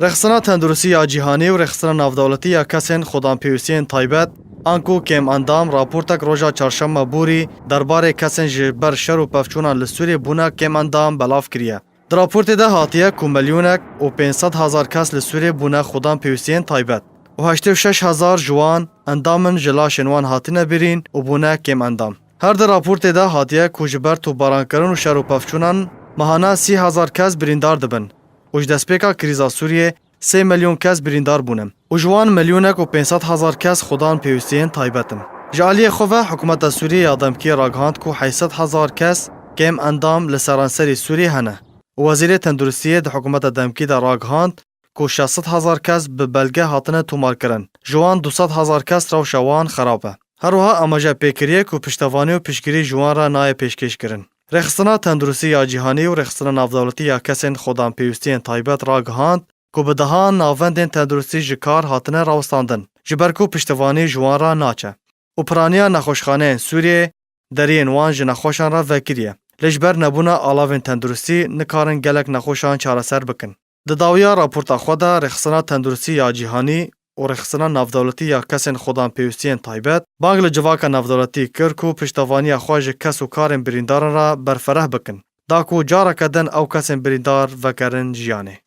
رخصنا تندرستی یا جیهانی و رخصنا نافدولتی یا کسین خودانپیوستیین تایبەت آنکو کم اندام راپورتک روژا چهارشنبه بوری درباره کسین جبر شر و پفچونان لسوری بونا کم اندام بلاف کریه. در راپورت ده هاتیه که میلیونک و 500,000 کس لسوری بونا خودانپیوستیین تایبەت و 86,000 جوان اندامن جلا شنوان هاتینه برین و بونا کم اندام. هر در راپورت ده هاتیه که جبر تو بارانکرن و شر و پفچونان ماهانه 30,000 کس بریندار دبن. و دستپیکا کریزا سوریه 3 میلیون کس بریندار بونم. و جوان میلیونک و 500,000 کس خودان پیوستین تایبەتن. جالی خواه حکومت سوریه آدمکی راگهاند که 800,000 کس کم اندام لسرانسری سوریه هنه. و وزیر تندرستیه ده حکومت آدمکی ده راگهاند که 600,000 کس به بلگه هاتنه تومار کرن. جوان 200,000 کس رو شوان خرابه. هروها اماجه پیکریه که پشتوانی و پشگیری جوان را نای پیشکش کرن. رخصنا تندرستی یا جیهانی و رخصنا نافدولتی یا کسین خودان پیوستین تایبەت راگهاند که به دهان ناوندین تندرستی جکار هاتنه راوستاندن. جبرکو پشتوانی جوان را ناچه. و پرانیا نخوشخانه سوریه درین وان جنخوشان را وکریه. لجبر نبونا آلاوین تندرستی نکارن گلک نخوشان چاره سر بکن. دداویا راپورتا خودا رخصنا تندرستی یا جیهانی و رخصنا نافدولتی یا کسین خودان پیوستین تایبەت بانگل جواکا نافدولتی کرکو پشتوانی خواج کس و کارن بریندارن را برفره بکن. داکو جارا کدن او کسین بریندار وکرن جیانه.